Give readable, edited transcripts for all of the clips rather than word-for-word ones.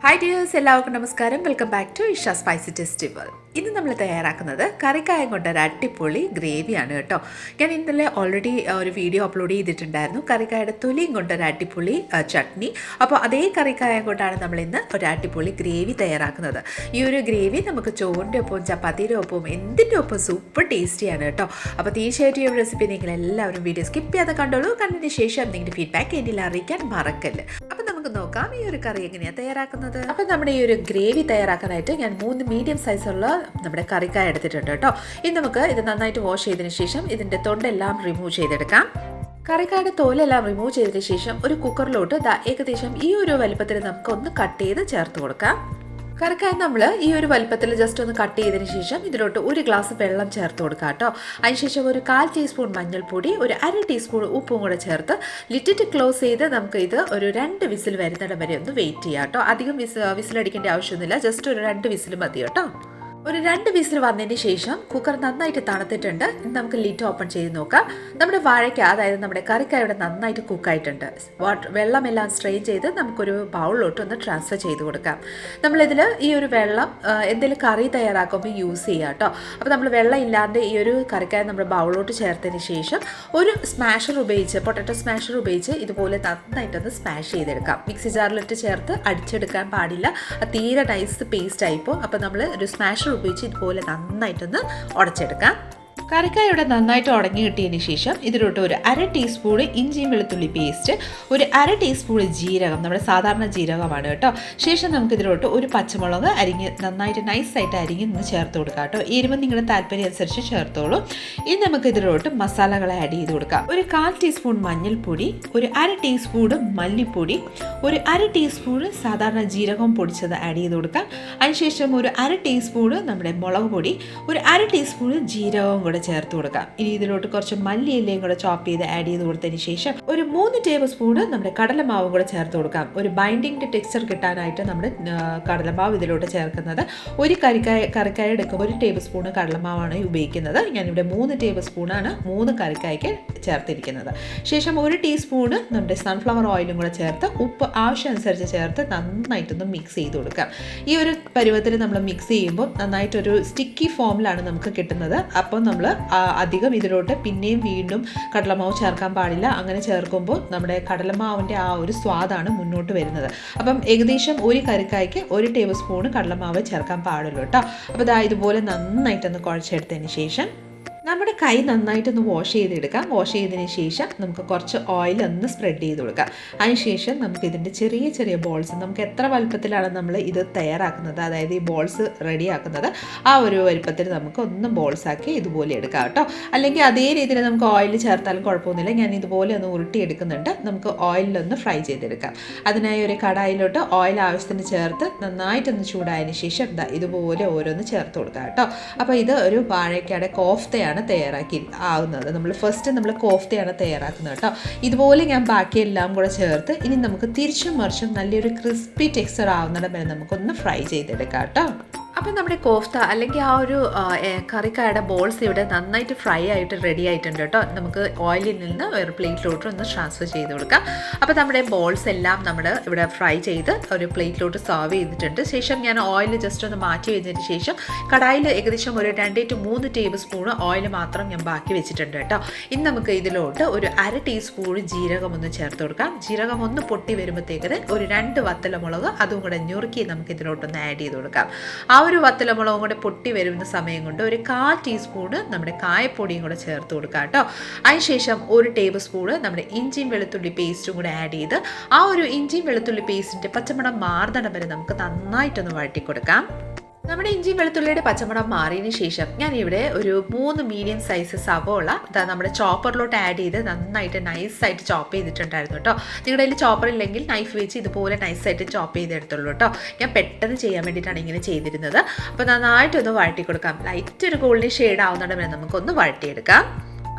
Hi dears, എല്ലാവർക്കും നമസ്കാരം. Welcome back to Isha spicy tasty world. ഇന്ന് നമ്മൾ തയ്യാറാക്കുന്നത് കറിക്കായം കൊണ്ട് ഒരു അടിപൊളി ഗ്രേവിയാണ് കേട്ടോ. ഞാൻ ഇന്നലെ ഓൾറെഡി ഒരു വീഡിയോ അപ്ലോഡ് ചെയ്തിട്ടുണ്ടായിരുന്നു, കറിക്കായുടെ തൊലിയും കൊണ്ട് ഒരു അടിപൊളി ചട്നി. അപ്പോൾ അതേ കറിക്കായം കൊണ്ടാണ് നമ്മൾ ഇന്ന് ഒരു അടിപൊളി ഗ്രേവി തയ്യാറാക്കുന്നത്. ഈ ഒരു ഗ്രേവി നമുക്ക് ചോറിൻ്റെ ഒപ്പവും ചപ്പാത്തിയുടെ ഒപ്പവും എന്തിൻ്റെ ഒപ്പം സൂപ്പർ ടേസ്റ്റിയാണ് കേട്ടോ. അപ്പോൾ തീർച്ചയായിട്ടും ഈ റെസിപ്പി നിങ്ങൾ എല്ലാവരും വീഡിയോ സ്കിപ്പ് ചെയ്യാതെ കണ്ടോളൂ. കണ്ടതിന് ശേഷം നിങ്ങളുടെ ഫീഡ്ബാക്ക് എന്നിൽ അറിയിക്കാൻ മറക്കല്ല്. അപ്പോൾ നമുക്ക് നോക്കാം ഈ ഒരു കറി എങ്ങനെയാണ് തയ്യാറാക്കുന്നത്. അപ്പോൾ നമ്മുടെ ഈ ഒരു ഗ്രേവി തയ്യാറാക്കാനായിട്ട് ഞാൻ 3 മീഡിയം സൈസുള്ള നമ്മുടെ കറിക്കായ എടുത്തിട്ടുണ്ട് കേട്ടോ. ഇനി നമുക്ക് ഇത് നന്നായിട്ട് വാഷ് ചെയ്തതിന് ശേഷം ഇതിൻ്റെ തൊണ്ടെല്ലാം റിമൂവ് ചെയ്തെടുക്കാം. കറിക്കായുടെ തോലെല്ലാം റിമൂവ് ചെയ്തതിന് ശേഷം ഒരു കുക്കറിലോട്ട് ഏകദേശം ഈ ഒരു വലുപ്പത്തിൽ നമുക്ക് ഒന്ന് കട്ട് ചെയ്ത് ചേർത്ത് കൊടുക്കാം. കറിക്കായ നമ്മൾ ഈ ഒരു വലുപ്പത്തിൽ ജസ്റ്റ് ഒന്ന് കട്ട് ചെയ്തതിന് ശേഷം ഇതിലോട്ട് 1 ഗ്ലാസ് വെള്ളം ചേർത്ത് കൊടുക്കാം കേട്ടോ. അതിനുശേഷം ഒരു 1/4 ടീസ്പൂൺ മഞ്ഞൾപ്പൊടി, ഒരു 1/2 ടീസ്പൂൺ ഉപ്പും കൂടെ ചേർത്ത് ലിറ്റിട്ട് ക്ലോസ് ചെയ്ത് നമുക്ക് ഇത് ഒരു 2 വിസിൽ വരുന്നിടം വരെ ഒന്ന് വെയിറ്റ് ചെയ്യാം കേട്ടോ. അധികം വിസിലടിക്കേണ്ട ആവശ്യമൊന്നുമില്ല, ജസ്റ്റ് ഒരു 2 വിസിൽ മതി കേട്ടോ. ഒരു 2 വിസിൽ വന്നതിന് ശേഷം കുക്കർ നന്നായിട്ട് തണുത്തിട്ടുണ്ട്. നമുക്ക് ലിറ്റ് ഓപ്പൺ ചെയ്ത് നോക്കാം. നമ്മുടെ വാഴയ്ക്ക, അതായത് നമ്മുടെ കറിക്കായ ഇവിടെ നന്നായിട്ട് കുക്കായിട്ടുണ്ട്. വെള്ളമെല്ലാം സ്ട്രെയിൻ ചെയ്ത് നമുക്കൊരു ബൗളിലോട്ട് ഒന്ന് ട്രാൻസ്ഫർ ചെയ്ത് കൊടുക്കാം. നമ്മളിതിൽ ഈ ഒരു വെള്ളം എന്തെങ്കിലും കറി തയ്യാറാക്കുമ്പോൾ യൂസ് ചെയ്യാം കേട്ടോ. അപ്പോൾ നമ്മൾ വെള്ളം ഇല്ലാണ്ട് ഈ ഒരു കറിക്കായ നമ്മൾ ബൗളിലോട്ട് ചേർത്തതിന് ശേഷം ഒരു സ്മാഷർ ഉപയോഗിച്ച്, പൊട്ടറ്റോ സ്മാഷർ ഉപയോഗിച്ച് ഇതുപോലെ നന്നായിട്ടൊന്ന് സ്മാഷ് ചെയ്തെടുക്കാം. മിക്സി ജാറിലിട്ട് ചേർത്ത് അടിച്ചെടുക്കാൻ പാടില്ല, തീരെ നൈസ് പേസ്റ്റ് ആയിപ്പോൾ. അപ്പോൾ നമ്മൾ ഒരു സ്മാഷർ ഉപയോഗിച്ച് ഇതുപോലെ നന്നായിട്ടൊന്ന് ഉടച്ചെടുക്കാം. കറിക്കായ ഇവിടെ നന്നായിട്ട് ഉടങ്ങി കിട്ടിയതിന് ശേഷം ഇതിലോട്ട് ഒരു 1/2 ടീസ്പൂൺ ഇഞ്ചിയും വെളുത്തുള്ളി പേസ്റ്റ്, ഒരു 1/2 ടീസ്പൂൺ ജീരകം, നമ്മുടെ സാധാരണ ജീരകമാണ് കേട്ടോ. ശേഷം നമുക്ക് ഇതിലോട്ട് ഒരു പച്ചമുളക് നന്നായിട്ട് നൈസായിട്ട് അരിഞ്ഞ് നിന്ന് ചേർത്ത് കൊടുക്കാം കേട്ടോ. എരിവ് നിങ്ങളുടെ താല്പര്യം അനുസരിച്ച് ചേർത്തോളൂ. ഇനി നമുക്ക് ഇതിലോട്ട് മസാലകൾ ആഡ് ചെയ്ത് കൊടുക്കാം. ഒരു 1/4 ടീസ്പൂൺ മഞ്ഞൾപ്പൊടി, ഒരു 1/2 ടീസ്പൂൺ മല്ലിപ്പൊടി, ഒരു 1/2 ടീസ്പൂൺ സാധാരണ ജീരകം പൊടിച്ചത് ആഡ് ചെയ്ത് കൊടുക്കാം. അതിനുശേഷം ഒരു 1/2 ടീസ്പൂൺ നമ്മുടെ മുളക് പൊടി, ഒരു 1/2 ടീസ്പൂൺ ജീരകവും കൂടെ ചേർത്ത് കൊടുക്കാം. ഇനി ഇതിലോട്ട് കുറച്ച് മല്ലിയിലയും കൂടെ ചോപ്പ് ചെയ്ത് ആഡ് ചെയ്ത് കൊടുത്തതിന് ശേഷം ഒരു 3 ടേബിൾ സ്പൂൺ നമ്മുടെ കടലമാവും കൂടെ ചേർത്ത് കൊടുക്കാം. ഒരു ബൈൻഡിങ് ടെക്സ്ചർ കിട്ടാനായിട്ട് നമ്മുടെ കടലമാവ് ഇതിലോട്ട് ചേർക്കുന്നത്. ഒരു കറിക്കായ എടുക്കുമ്പോൾ 1 ടേബിൾ സ്പൂൺ കടലമാവാണ് ഉപയോഗിക്കുന്നത്. ഞാനിവിടെ 3 ടേബിൾ സ്പൂണാണ് 3 കറിക്കായ്ക്ക് ചേർത്തിരിക്കുന്നത്. ശേഷം 1 ടീസ്പൂൺ നമ്മുടെ സൺഫ്ലവർ ഓയിലും കൂടെ ചേർത്ത് ഉപ്പ് ആവശ്യമനുസരിച്ച് ചേർത്ത് നന്നായിട്ടൊന്ന് മിക്സ് ചെയ്ത് കൊടുക്കാം. ഈ ഒരു പരുവത്തിൽ നമ്മൾ മിക്സ് ചെയ്യുമ്പോൾ നന്നായിട്ടൊരു സ്റ്റിക്കി ഫോമിലാണ് നമുക്ക് കിട്ടുന്നത്. അപ്പോൾ നമ്മൾ അധികം ഇതിലോട്ട് പിന്നെയും വീണ്ടും കടലമാവ് ചേർക്കാൻ പാടില്ല. അങ്ങനെ ചേർക്കുമ്പോൾ നമ്മുടെ കടലമാവിൻ്റെ ആ ഒരു സ്വാദാണ് മുന്നോട്ട് വരുന്നത്. അപ്പം ഏകദേശം ഒരു കറിക്കായ്ക്ക് 1 ടേബിൾ സ്പൂൺ കടലമാവ് ചേർക്കാൻ പാടുള്ളൂ കേട്ടോ. അപ്പോൾ ഇതുപോലെ നന്നായിട്ടൊന്ന് കുഴച്ചെടുത്തതിന് ശേഷം നമ്മുടെ കൈ നന്നായിട്ടൊന്ന് വാഷ് ചെയ്തെടുക്കാം. വാഷ് ചെയ്തതിന് ശേഷം നമുക്ക് കുറച്ച് ഓയിൽ ഒന്ന് സ്പ്രെഡ് ചെയ്ത് കൊടുക്കാം. അതിനുശേഷം നമുക്ക് ഇതിൻ്റെ ചെറിയ ചെറിയ ബോൾസ്, നമുക്ക് എത്ര വലുപ്പത്തിലാണ് നമ്മൾ ഇത് തയ്യാറാക്കുന്നത്, അതായത് ഈ ബോൾസ് റെഡിയാക്കുന്നത്, ആ ഒരു വലുപ്പത്തിൽ നമുക്ക് ഒന്ന് ബോൾസാക്കി ഇതുപോലെ എടുക്കാം കേട്ടോ. അല്ലെങ്കിൽ അതേ രീതിയിൽ നമുക്ക് ഓയിൽ ചേർത്താലും കുഴപ്പമൊന്നുമില്ല. ഞാൻ ഇതുപോലെ ഒന്ന് ഉരുട്ടിയെടുക്കുന്നുണ്ട്. നമുക്ക് ഓയിലൊന്ന് ഫ്രൈ ചെയ്തെടുക്കാം. അതിനായി ഒരു കടായിലോട്ട് ഓയിൽ ആവശ്യത്തിന് ചേർത്ത് നന്നായിട്ടൊന്ന് ചൂടായതിന് ശേഷം ഇതുപോലെ ഓരോന്ന് ചേർത്ത് കൊടുക്കാം കേട്ടോ. അപ്പോൾ ഇത് ഒരു വാഴയ്ക്കയുടെ കോഫ്തയാണ് തയ്യാറാക്കി ആവുന്നത്. നമ്മൾ കോഫ്തയാണ് തയ്യാറാക്കുന്നത് കേട്ടോ. ഇതുപോലെ ഞാൻ ബാക്കിയെല്ലാം കൂടെ ചേർത്ത് ഇനി നമുക്ക് തിരിച്ചും മറിച്ചും നല്ലൊരു ക്രിസ്പി ടെക്സ്ചർ ആവുന്നിടം വരെ നമുക്കൊന്ന് ഫ്രൈ ചെയ്തെടുക്കാം കേട്ടോ. അപ്പം നമ്മുടെ കോഫ്ത അല്ലെങ്കിൽ ആ ഒരു കറിക്കായുടെ ബോൾസ് ഇവിടെ നന്നായിട്ട് ഫ്രൈ ആയിട്ട് റെഡി ആയിട്ടുണ്ട് കേട്ടോ. നമുക്ക് ഓയിലിൽ നിന്ന് ഒരു പ്ലേറ്റിലോട്ട് ഒന്ന് ട്രാൻസ്ഫർ ചെയ്ത് കൊടുക്കാം. അപ്പോൾ നമ്മുടെ ബോൾസ് എല്ലാം നമ്മൾ ഇവിടെ ഫ്രൈ ചെയ്ത് ഒരു പ്ലേറ്റിലോട്ട് സെർവ് ചെയ്തിട്ടുണ്ട്. ശേഷം ഞാൻ ഓയിൽ ജസ്റ്റ് ഒന്ന് മാറ്റി വെച്ചതിന് ശേഷം കടായിൽ ഏകദേശം ഒരു 2 to 3 ടേബിൾ സ്പൂൺ ഓയിൽ മാത്രം ഞാൻ ബാക്കി വെച്ചിട്ടുണ്ട് കേട്ടോ. ഇനി നമുക്ക് ഇതിലോട്ട് ഒരു 1/2 ടീസ്പൂൺ ജീരകം ഒന്ന് ചേർത്ത് കൊടുക്കാം. ജീരകം ഒന്ന് പൊട്ടി വരുമ്പോഴത്തേക്ക് ഒരു 2 വത്തലമുളക് അതും കൂടെ ഞുറുക്കി നമുക്ക് ഇതിലോട്ടൊന്ന് ആഡ് ചെയ്ത് കൊടുക്കാം. ആ ഒരു വത്തലമുളകും കൂടെ പൊട്ടി വരുന്ന സമയം കൊണ്ട് ഒരു 1/4 ടീസ്പൂൺ നമ്മുടെ കായപ്പൊടിയും കൂടെ ചേർത്ത് കൊടുക്കാം കേട്ടോ. അതിനുശേഷം 1 ടേബിൾ സ്പൂൺ നമ്മുടെ ഇഞ്ചിയും വെളുത്തുള്ളി പേസ്റ്റും കൂടെ ആഡ് ചെയ്ത് ആ ഒരു ഇഞ്ചിയും വെളുത്തുള്ളി പേസ്റ്റിൻ്റെ പച്ചമണം മാറുന്നിടം വരെ നമുക്ക് നന്നായിട്ടൊന്ന് വഴറ്റി കൊടുക്കാം. നമ്മുടെ ഇഞ്ചിയും വെളുത്തുള്ളിയുടെ പച്ചമണം മാറിയതിന് ശേഷം ഞാൻ ഇവിടെ ഒരു 3 മീഡിയം സൈസ് സവോള നമ്മുടെ ചോപ്പറിലോട്ട് ആഡ് ചെയ്ത് നന്നായിട്ട് നൈസായിട്ട് ചോപ്പ് ചെയ്തിട്ടുണ്ടായിരുന്നു കേട്ടോ. നിങ്ങളുടെ കയ്യിൽ ചോപ്പർ ഇല്ലെങ്കിൽ നൈഫ് വെച്ച് ഇതുപോലെ നൈസായിട്ട് ചോപ്പ് ചെയ്തെടുത്തുള്ളൂ കേട്ടോ. ഞാൻ പെട്ടെന്ന് ചെയ്യാൻ വേണ്ടിയിട്ടാണ് ഇങ്ങനെ ചെയ്തിരുന്നത്. അപ്പോൾ നന്നായിട്ടൊന്ന് വഴറ്റി കൊടുക്കാം. ലൈറ്റ് ഒരു ഗോൾഡൻ ഷെയ്ഡ് ആവുന്നിടം വരെ നമുക്കൊന്ന് വഴറ്റിയെടുക്കാം.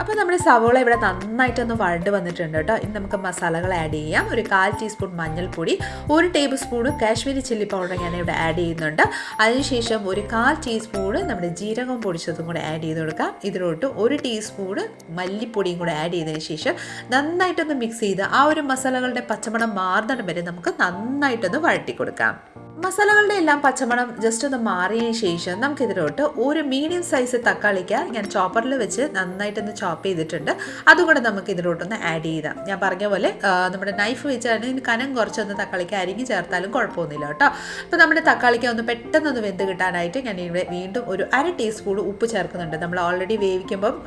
അപ്പോൾ നമ്മുടെ സവോള ഇവിടെ നന്നായിട്ടൊന്ന് വഴണ്ട് വന്നിട്ടുണ്ട് കേട്ടോ. ഇനി നമുക്ക് മസാലകൾ ആഡ് ചെയ്യാം. ഒരു 1/4 ടീസ്പൂൺ മഞ്ഞൾപ്പൊടി, 1 table spoon Kashmiri chilli powder ഞാൻ ഇവിടെ ആഡ് ചെയ്യുന്നുണ്ട്. അതിനുശേഷം ഒരു 1/4 ടീസ്പൂൺ നമ്മുടെ ജീരകം പൊടിച്ചതും കൂടെ ആഡ് ചെയ്ത് കൊടുക്കാം. ഇതിലോട്ട് 1 ടീസ്പൂൺ മല്ലിപ്പൊടിയും കൂടെ ആഡ് ചെയ്തതിന് ശേഷം നന്നായിട്ടൊന്ന് മിക്സ് ചെയ്ത് ആ ഒരു മസാലകളുടെ പച്ചമണം മാറുന്നിടം വരെ നമുക്ക് നന്നായിട്ടൊന്ന് വഴറ്റി കൊടുക്കാം. മസാലകളുടെ എല്ലാം പച്ചമണം ജസ്റ്റ് ഒന്ന് മാറിയതിന് ശേഷം നമുക്കിതിലോട്ട് ഒരു മീഡിയം സൈസ് തക്കാളിക്ക ഞാൻ ചോപ്പറിൽ വെച്ച് നന്നായിട്ടൊന്ന് ചോപ്പ് ചെയ്തിട്ടുണ്ട്. അതുകൂടെ നമുക്ക് ഇതിലോട്ടൊന്ന് ആഡ് ചെയ്താം. ഞാൻ പറഞ്ഞ പോലെ നമ്മുടെ നൈഫ് വെച്ചാണ് ഇതിന് കനം കുറച്ചൊന്ന് തക്കാളിക്ക അരിഞ്ഞ് ചേർത്താലും കുഴപ്പമൊന്നുമില്ല കേട്ടോ. അപ്പോൾ നമ്മുടെ തക്കാളിക്ക ഒന്ന് പെട്ടെന്നൊന്ന് വെന്ത് കിട്ടാനായിട്ട് ഞാൻ ഇവിടെ വീണ്ടും ഒരു 1/2 ടീസ്പൂൺ ഉപ്പ് ചേർക്കുന്നുണ്ട്. നമ്മൾ ഓൾറെഡി വേവിക്കുമ്പം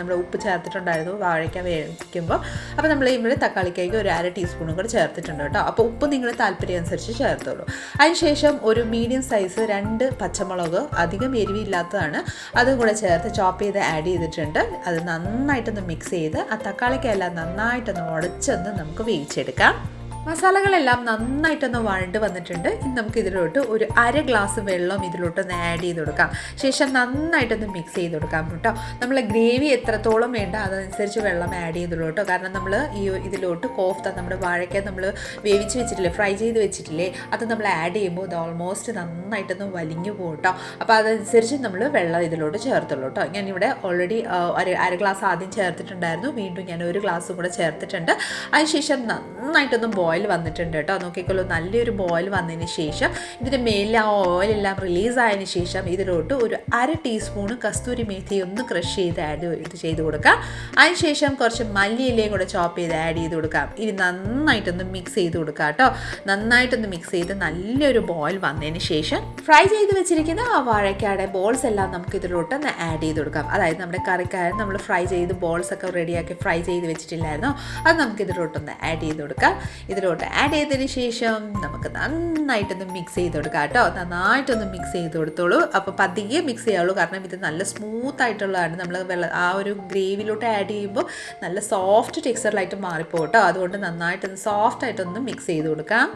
നമ്മൾ ഉപ്പ് ചേർത്തിട്ടുണ്ടായിരുന്നു വാഴയ്ക്ക വേവിക്കുമ്പോൾ. അപ്പോൾ നമ്മൾ ഇവിടെ തക്കാളിക്കയ്ക്ക് ഒരു 1/2 ടീസ്പൂണും കൂടെ ചേർത്തിട്ടുണ്ട് കേട്ടോ. അപ്പോൾ ഉപ്പ് നിങ്ങളുടെ താല്പര്യം അനുസരിച്ച് ചേർത്തോളൂ. അതിനുശേഷം ഒരു മീഡിയം സൈസ് 2 പച്ചമുളക്, അധികം എരിവില്ലാത്തതാണ്, അതും കൂടെ ചേർത്ത് ചോപ്പ് ചെയ്ത് ആഡ് ചെയ്തിട്ടുണ്ട്. അത് നന്നായിട്ടൊന്ന് മിക്സ് ചെയ്ത് ആ തക്കാളിക്കെല്ലാം നന്നായിട്ടൊന്ന് ഉടച്ചൊന്ന് നമുക്ക് വേവിച്ചെടുക്കാം. മസാലകളെല്ലാം നന്നായിട്ടൊന്ന് വഴണ്ട് വന്നിട്ടുണ്ട്. ഇനി നമുക്ക് ഇതിലോട്ട് ഒരു 1/2 ഗ്ലാസ് വെള്ളം ഇതിലോട്ടൊന്ന് ആഡ് ചെയ്ത് കൊടുക്കാം. ശേഷം നന്നായിട്ടൊന്ന് മിക്സ് ചെയ്ത് കൊടുക്കാം കേട്ടോ. നമ്മൾ ഗ്രേവി എത്രത്തോളം വേണ്ട അതനുസരിച്ച് വെള്ളം ആഡ് ചെയ്തോളൂ കേട്ടോ. കാരണം നമ്മൾ ഇതിലോട്ട് കോഫ്ത, നമ്മുടെ വാഴയ്ക്ക നമ്മൾ വേവിച്ച് വെച്ചിട്ടില്ലേ, ഫ്രൈ ചെയ്ത് വെച്ചിട്ടില്ലേ, അത് നമ്മൾ ആഡ് ചെയ്യുമ്പോൾ ഇത് ഓൾമോസ്റ്റ് നന്നായിട്ടൊന്ന് വലിഞ്ഞു പോകും കേട്ടോ. അപ്പോൾ അതനുസരിച്ച് നമ്മൾ വെള്ളം ഇതിലോട്ട് ചേർത്തുള്ളൂ കേട്ടോ. ഞാനിവിടെ ഓൾറെഡി 1/2 ഗ്ലാസ് ആദ്യം ചേർത്തിട്ടുണ്ടായിരുന്നു, വീണ്ടും ഞാൻ 1 ഗ്ലാസ് കൂടെ ചേർത്തിട്ടുണ്ട്. അതിനുശേഷം നന്നായിട്ടൊന്ന് ബോയിൽ വന്നിട്ടുണ്ട് കേട്ടോ. നോക്കിക്കോളൂ, നല്ലൊരു ബോയിൽ വന്നതിന് ശേഷം ഇതിൻ്റെ മേലെ ആ ഓയിലെല്ലാം റിലീസായതിനു ശേഷം ഇതിലോട്ട് ഒരു 1/2 ടീസ്പൂൺ കസ്തൂരി മേത്തി ഒന്ന് ക്രഷ് ചെയ്ത് ചെയ്ത് കൊടുക്കാം. അതിനുശേഷം കുറച്ച് മല്ലിയിലയും കൂടെ ചോപ്പ് ചെയ്ത് ആഡ് ചെയ്ത് കൊടുക്കാം. ഇനി നന്നായിട്ടൊന്ന് മിക്സ് ചെയ്ത് കൊടുക്കാം കേട്ടോ. നന്നായിട്ടൊന്ന് മിക്സ് ചെയ്ത് നല്ലൊരു ബോയിൽ വന്നതിന് ശേഷം ഫ്രൈ ചെയ്ത് വെച്ചിരിക്കുന്ന ആ വാഴയ്ക്കയുടെ ബോൾസ് എല്ലാം നമുക്ക് ഇതിലോട്ട് ഒന്ന് ആഡ് ചെയ്ത് കൊടുക്കാം. അതായത് നമ്മുടെ കറിക്കായ നമ്മൾ ഫ്രൈ ചെയ്ത് ബോൾസ് ഒക്കെ റെഡിയാക്കി ഫ്രൈ ചെയ്ത് വെച്ചിട്ടില്ലായിരുന്നോ, അത് നമുക്ക് ഇതിലോട്ടൊന്ന് ആഡ് ചെയ്ത് കൊടുക്കാം. ഇതിലോട്ട് ആഡ് ചെയ്തതിന് ശേഷം നമുക്ക് നന്നായിട്ടൊന്ന് മിക്സ് ചെയ്ത് കൊടുക്കാം കേട്ടോ. നന്നായിട്ടൊന്ന് മിക്സ് ചെയ്ത് കൊടുത്തോളൂ. അപ്പോൾ പതിയെ മിക്സ് ചെയ്യാവുള്ളൂ, കാരണം ഇത് നല്ല സ്മൂത്ത് ആയിട്ടുള്ളതാണ്. നമ്മൾ ആ ഒരു ഗ്രേവിയിലോട്ട് ആഡ് ചെയ്യുമ്പോൾ നല്ല സോഫ്റ്റ് ടെക്സ്ചറിലായിട്ട് മാറിപ്പോകും കേട്ടോ. അതുകൊണ്ട് നന്നായിട്ടൊന്ന് സോഫ്റ്റായിട്ടൊന്ന് മിക്സ് ചെയ്ത് കൊടുക്കാം.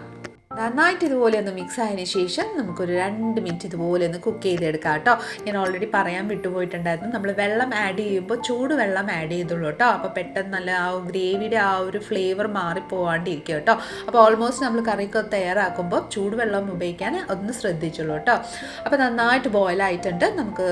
നന്നായിട്ട് ഇതുപോലെ ഒന്ന് മിക്സ് ആയതിനു ശേഷം നമുക്കൊരു 2 മിനിറ്റ് ഇതുപോലെ ഒന്ന് കുക്ക് ചെയ്തെടുക്കാം കേട്ടോ. ഞാൻ ഓൾറെഡി പറയാൻ വിട്ടുപോയിട്ടുണ്ടായിരുന്നു, നമ്മൾ വെള്ളം ആഡ് ചെയ്യുമ്പോൾ ചൂട് വെള്ളം ആഡ് ചെയ്തുള്ളൂ കേട്ടോ. അപ്പോൾ പെട്ടെന്ന് നല്ല ആ ഗ്രേവിയുടെ ആ ഒരു ഫ്ലേവർ മാറിപ്പോവാണ്ടിരിക്കും കേട്ടോ. അപ്പോൾ ഓൾമോസ്റ്റ് നമ്മൾ കറിയൊക്കെ തയ്യാറാക്കുമ്പോൾ ചൂടുവെള്ളം ഉപയോഗിക്കാൻ ഒന്ന് ശ്രദ്ധിച്ചുള്ളൂ കേട്ടോ. അപ്പോൾ നന്നായിട്ട് ബോയിലായിട്ടുണ്ട്. നമുക്ക്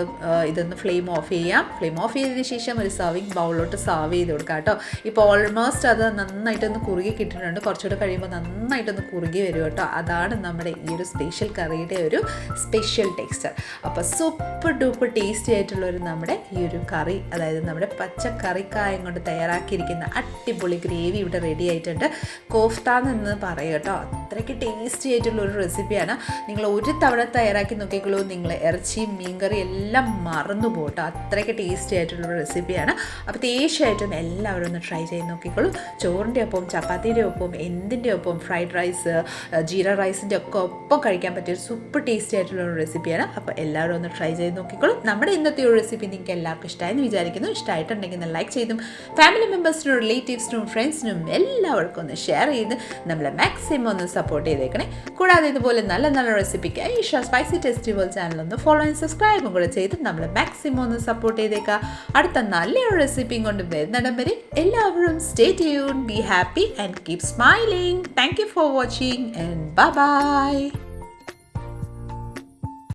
ഇതൊന്ന് ഫ്ലെയിം ഓഫ് ചെയ്യാം. ഫ്ലെയിം ഓഫ് ചെയ്തതിന് ശേഷം ഒരു സർവിങ് ബൗളിലോട്ട് സർവ് ചെയ്ത് കൊടുക്കാം കേട്ടോ. ഇപ്പോൾ ഓൾമോസ്റ്റ് അത് നന്നായിട്ടൊന്ന് കുറുകി കിട്ടിയിട്ടുണ്ട്. കുറച്ചുകൂടെ കഴിയുമ്പോൾ നന്നായിട്ടൊന്ന് കുറുകി വരും കേട്ടോ. അതാണ് നമ്മുടെ ഈ ഒരു സ്പെഷ്യൽ കറിയുടെ ഒരു സ്പെഷ്യൽ ടെക്സ്ചർ. അപ്പോൾ സൂപ്പർ ഡൂപ്പർ ടേസ്റ്റി ആയിട്ടുള്ളൊരു നമ്മുടെ ഈ ഒരു കറി, അതായത് നമ്മുടെ പച്ചക്കറിക്കായം കൊണ്ട് തയ്യാറാക്കിയിരിക്കുന്ന അടിപൊളി ഗ്രേവി ഇവിടെ റെഡി ആയിട്ടുണ്ട്. കോഫ്താന്ന് പറയും കേട്ടോ. അത്രയ്ക്ക് ടേസ്റ്റി ആയിട്ടുള്ളൊരു റെസിപ്പിയാണ്. നിങ്ങൾ ഒരു തവണ തയ്യാറാക്കി നോക്കിക്കോളൂ, നിങ്ങൾ ഇറച്ചിയും മീൻകറി എല്ലാം മറന്നു പോകട്ടോ. അത്രയ്ക്ക് ടേസ്റ്റി ആയിട്ടുള്ളൊരു റെസിപ്പിയാണ്. അപ്പോൾ തീർച്ചയായിട്ടും എല്ലാവരും ഒന്ന് ട്രൈ ചെയ്ത് നോക്കിക്കോളൂ. ചോറിൻ്റെ ഒപ്പം, ചപ്പാത്തിയുടെ ഒപ്പം, എന്തിൻ്റെ ഒപ്പം, ഫ്രൈഡ് റൈസ്, ജീര റൈസിൻ്റെ ഒക്കെ ഒപ്പം കഴിക്കാൻ പറ്റിയ ഒരു സൂപ്പർ ടേസ്റ്റി ആയിട്ടുള്ള ഒരു റെസിപ്പിയാണ്. അപ്പോൾ എല്ലാവരും ഒന്ന് ട്രൈ ചെയ്ത് നോക്കിക്കോളും. നമ്മുടെ ഇന്നത്തെ ഒരു റെസിപ്പി നിങ്ങൾക്ക് എല്ലാവർക്കും ഇഷ്ടമായെന്ന് വിചാരിക്കുന്നു. ഇഷ്ടമായിട്ടുണ്ടെങ്കിൽ ലൈക്ക് ചെയ്തും ഫാമിലി മെമ്പേഴ്സിനും റിലേറ്റീവ്സിനും ഫ്രണ്ട്സിനും എല്ലാവർക്കും ഒന്ന് ഷെയർ ചെയ്ത് നമ്മളെ മാക്സിമം ഒന്ന് സപ്പോർട്ട് ചെയ്തേക്കണേ. കൂടാതെ ഇതുപോലെ നല്ല നല്ല റെസിപ്പിക്കായി Isha spicy tasty world channel ഒന്ന് ഫോളോ ആൻഡ് സബ്സ്ക്രൈബും കൂടെ ചെയ്ത് നമ്മളെ മാക്സിമം ഒന്ന് സപ്പോർട്ട് ചെയ്തേക്കാം. അടുത്ത നല്ലൊരു റെസിപ്പിയും കൊണ്ട് വരുന്നിടം വരെ എല്ലാവരും stay tuned, be happy and keep smiling. Thank you for watching and bye bye.